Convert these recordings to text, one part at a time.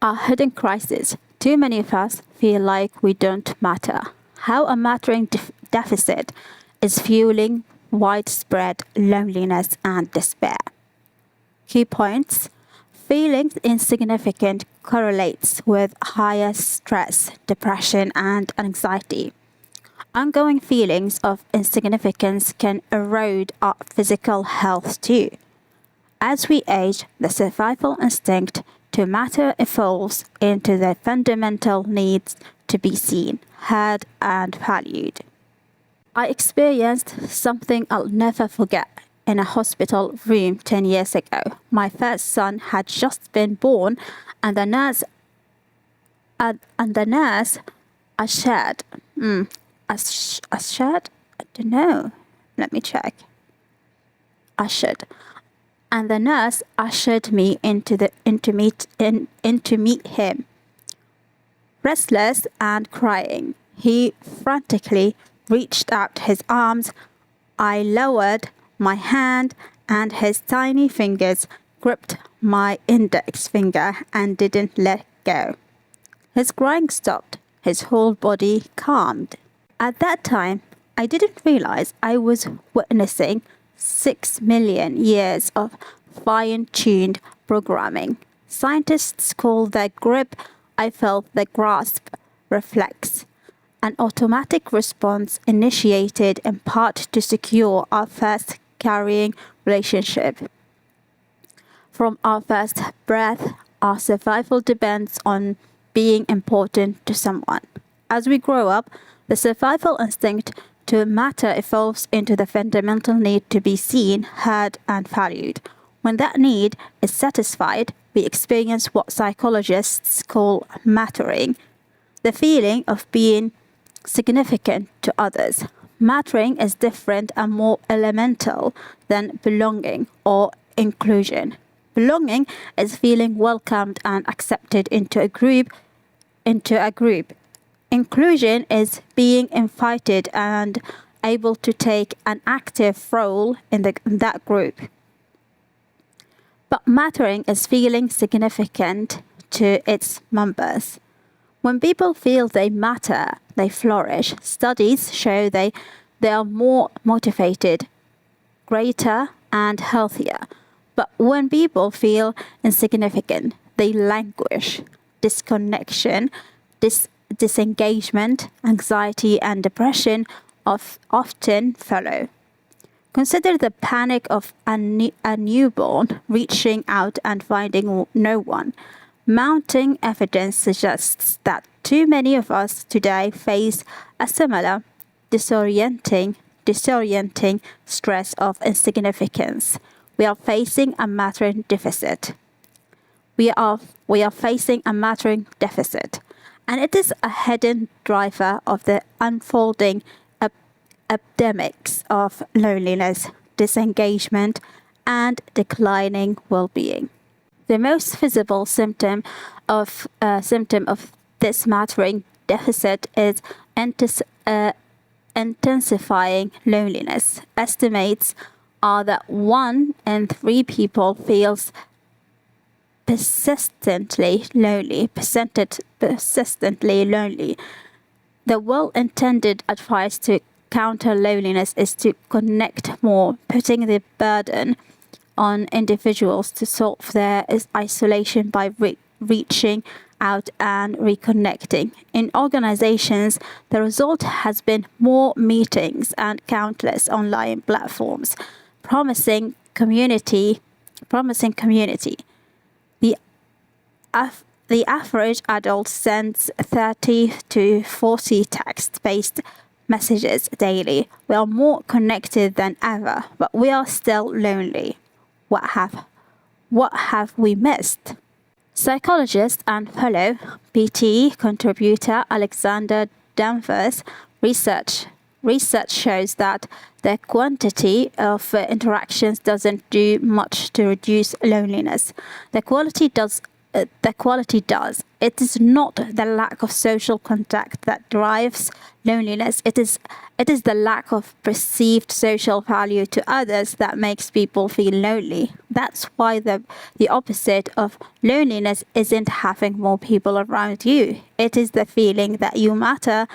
A hidden crisis. Too many of us feel like we don't matter. How a mattering deficit is fueling widespread loneliness and despair. Key points. Feeling insignificant correlates with higher stress, depression, and anxiety. Ongoing feelings of insignificance can erode our physical health too. As we age, the survival instinct to matter evolves into the fundamental needs to be seen, heard, and valued. I experienced something I'll never forget in a hospital room 10 years ago. My first son had just been born, and the nurse ushered. Ushered? I don't know. Let me check. Ushered. And the nurse ushered me in to meet him. Restless and crying, he frantically reached out his arms. I lowered my hand, and his tiny fingers gripped my index finger and didn't let go. His crying stopped. His whole body calmed. At that time, I didn't realize I was witnessing 6 million years of fine-tuned programming. Scientists call the grip I felt the grasp reflex, an automatic response initiated in part to secure our first carrying relationship. From our first breath, our survival depends on being important to someone. As we grow up, the survival instinct to matter evolves into the fundamental need to be seen, heard, and valued. When that need is satisfied, we experience what psychologists call mattering, the feeling of being significant to others. Mattering is different and more elemental than belonging or inclusion. Belonging is feeling welcomed and accepted into a group. Inclusion is being invited and able to take an active role in that group. But mattering is feeling significant to its members. When people feel they matter, they flourish. Studies show they are more motivated, greater, and healthier. But when people feel insignificant, they languish. Disconnection, disengagement, anxiety, and depression often follow. Consider the panic of a newborn reaching out and finding no one. Mounting evidence suggests that too many of us today face a similar disorienting stress of insignificance. We are facing a mattering deficit. We are facing a mattering deficit, and it is a hidden driver of the unfolding epidemics of loneliness, disengagement, and declining well-being. The most visible symptom of this mattering deficit is intensifying loneliness. Estimates are that 1 in 3 people feels persistently lonely. The well-intended advice to counter loneliness is to connect more, putting the burden on individuals to solve their isolation by reaching out and reconnecting. In organizations, the result has been more meetings and countless online platforms, promising community. The average adult sends 30 to 40 text-based messages daily. We are more connected than ever, but we are still lonely. What have we missed? Psychologist and fellow PTE contributor Alexander Danvers' research shows that the quantity of interactions doesn't do much to reduce loneliness. The quality does the quality does. It is not the lack of social contact that drives loneliness. It is the lack of perceived social value to others that makes people feel lonely. That's why the opposite of loneliness isn't having more people around you. It is the feeling that you matter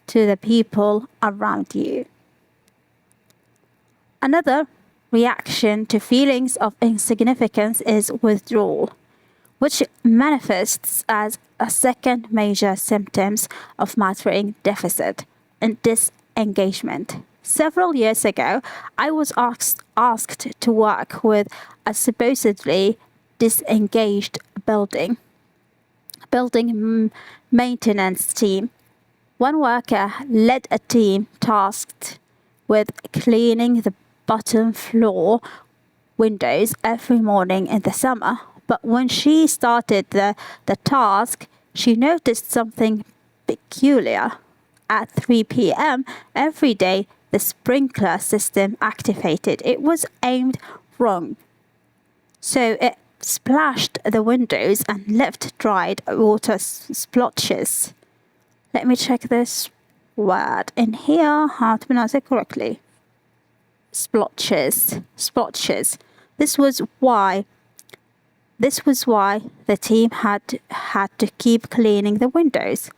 to the people around you. Another reaction to feelings of insignificance is withdrawal, which manifests as a second major symptom of mattering deficit and disengagement. Several years ago, I was asked to work with a supposedly disengaged building maintenance team. One worker led a team tasked with cleaning the bottom floor windows every morning in the summer. But when she started the task, she noticed something peculiar. At 3 p.m. every day, the sprinkler system activated. It was aimed wrong, so it splashed the windows and left dried water splotches. Let me check this word in here, how to pronounce it correctly. Splotches. This was why the team had to keep cleaning the windows.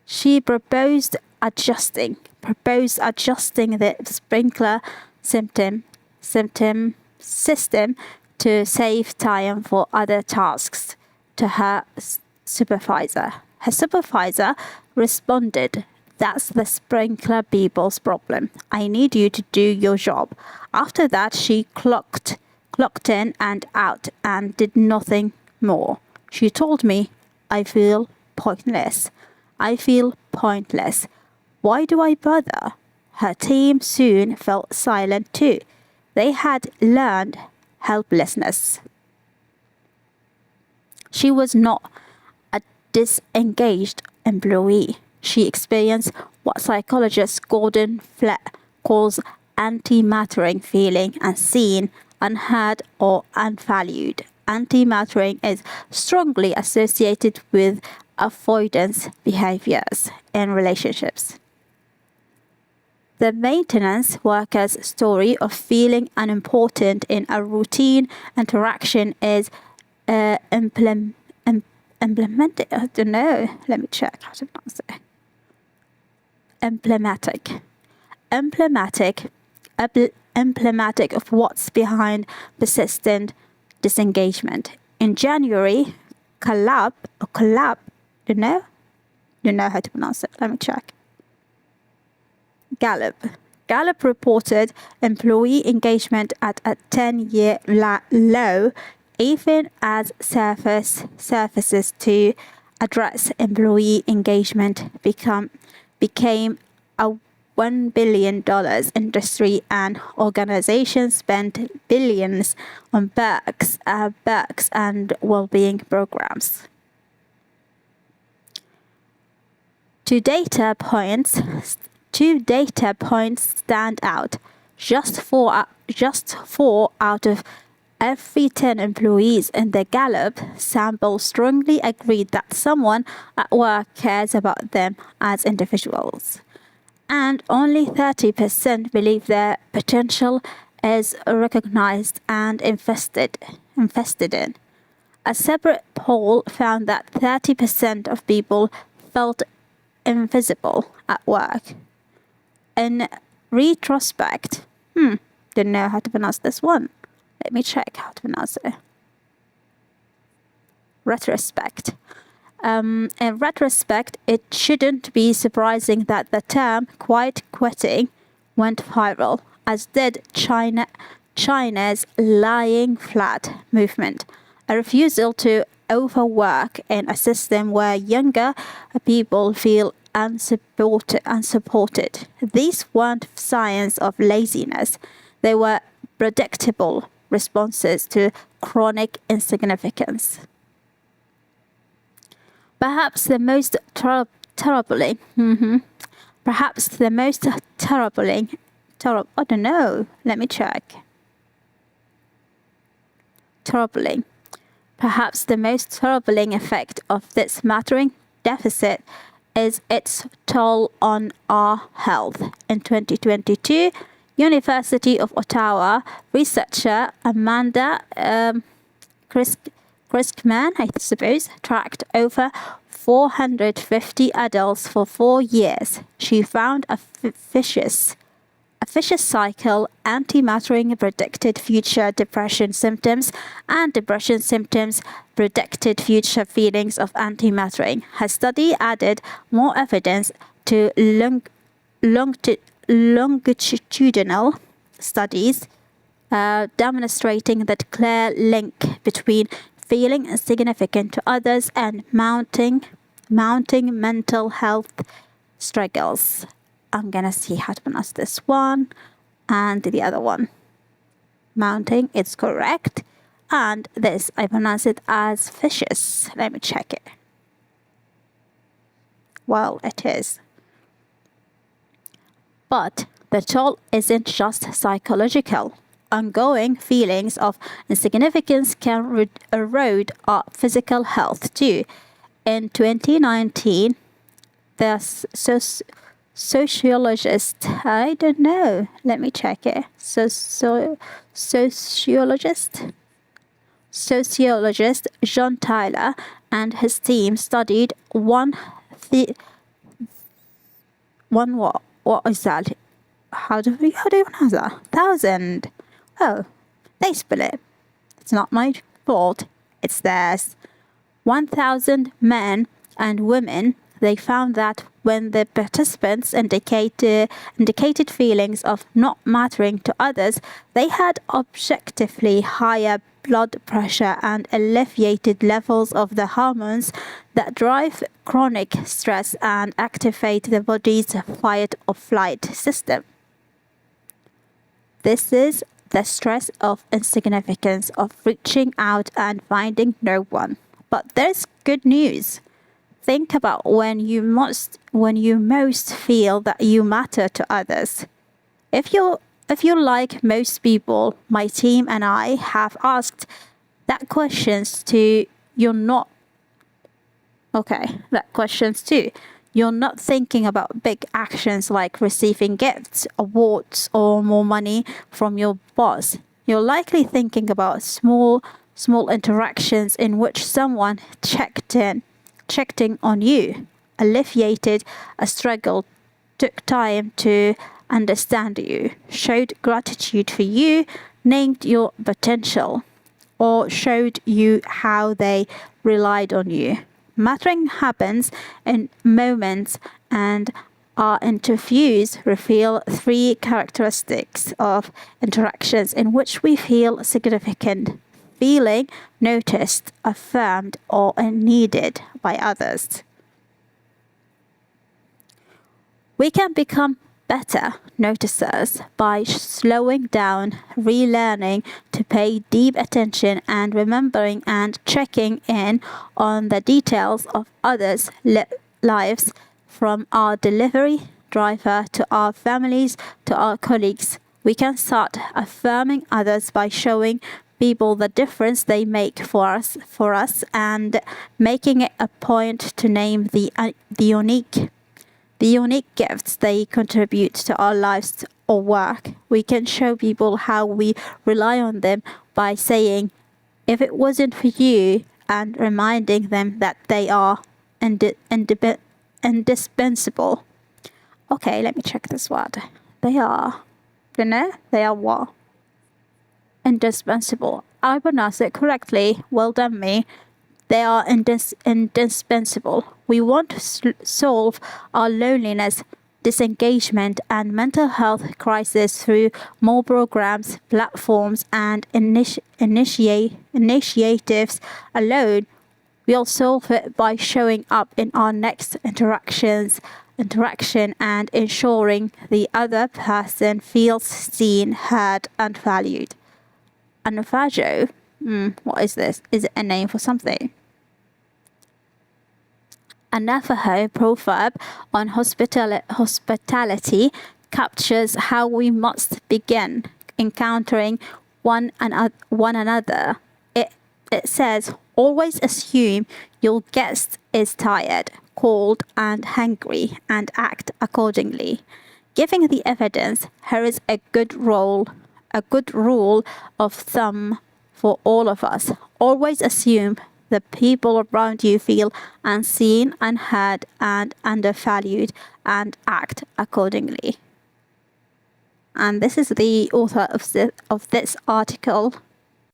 She proposed adjusting the sprinkler system to save time for other tasks to her supervisor. Her supervisor responded, "That's the sprinkler people's problem. I need you to do your job." After that, she clocked in and out and did nothing more. She told me, I feel pointless. Why do I bother?" Her team soon felt silent too. They had learned helplessness. She was not a disengaged employee. She experienced what psychologist Gordon Flett calls anti-mattering feeling, unseen, unheard, or unvalued. Anti-mattering is strongly associated with avoidance behaviors in relationships. The maintenance worker's story of feeling unimportant in a routine interaction is implemented. I don't know. Let me check how to pronounce it. Emblematic of what's behind persistent disengagement. In January, Don't know how to pronounce it. Let me check. Gallup reported employee engagement at a 10-year low, even as services to address employee engagement became a $1 billion industry, and organizations spent billions on perks and well-being programs. Two data points stand out. Just four out of every 10 employees in the Gallup sample strongly agreed that someone at work cares about them as individuals. And only 30% believe their potential is recognized and invested in. A separate poll found that 30% of people felt invisible at work. In retrospect, didn't know how to pronounce this one. Let me check how to pronounce it. Retrospect. In retrospect, it shouldn't be surprising that the term "quiet quitting" went viral, as did China's lying flat movement, a refusal to overwork in a system where younger people feel unsupported. These weren't signs of laziness. They were predictable responses to chronic insignificance. Perhaps the most troubling. I don't know. Let me check. Troubling. Perhaps the most troubling effect of this mattering deficit is its toll on our health. In 2022, University of Ottawa researcher Amanda Criskman, I suppose, tracked over 450 adults for 4 years. She found a vicious cycle. Anti-mattering predicted future depression symptoms, and depression symptoms predicted future feelings of anti-mattering. Her study added more evidence to longitudinal studies demonstrating that clear link between feeling insignificant to others and mounting mental health struggles. I'm gonna see how to pronounce this one and the other one. Mounting, it's correct. And this, I pronounce it as vicious. Let me check it. Well, it is. But the toll isn't just psychological. Ongoing feelings of insignificance can erode our physical health too. In 2019, the sociologist, I don't know, let me check it. Sociologist John Tyler and his team studied what is that? How do you pronounce that? 1,000. Oh, they spell it. It's not my fault. It's theirs. 1,000 men and women. They found that when the participants indicated feelings of not mattering to others, they had objectively higher blood pressure and elevated levels of the hormones that drive chronic stress and activate the body's fight or flight system. This is the stress of insignificance, of reaching out and finding no one. But there's good news. Think about when you most feel that you matter to others. If you're like most people, my team and I have asked that questions too. You're not thinking about big actions like receiving gifts, awards, or more money from your boss. You're likely thinking about small interactions in which someone checked in on you, alleviated a struggle, took time to understand you, showed gratitude for you, named your potential, or showed you how they relied on you. Mattering happens in moments, and our interviews reveal 3 characteristics of interactions in which we feel significant, feeling noticed, affirmed, or needed by others. We can become better noticers by slowing down, relearning to pay deep attention, and remembering and checking in on the details of others' lives, from our delivery driver to our families to our colleagues. We can start affirming others by showing people the difference they make for us, and making it a point to name the unique gifts they contribute to our lives or work. We can show people how we rely on them by saying, if it wasn't for you, and reminding them that they are indispensable. Okay, let me check this word. They are what? Indispensable. I pronounced it correctly. Well done, me. They are indispensable. We want to solve our loneliness, disengagement, and mental health crisis through more programs, platforms, and initiatives alone. We'll solve it by showing up in our next interaction and ensuring the other person feels seen, heard, and valued. Anavajo, what is this? Is it a name for something? A Navajo proverb on hospitality captures how we must begin encountering one another. It says, Always assume your guest is tired, cold, and hungry, and act accordingly. Giving the evidence, here is a good rule of thumb for all of us. Always assume the people around you feel unseen, unheard, and undervalued, and act accordingly. And this is the author of this article.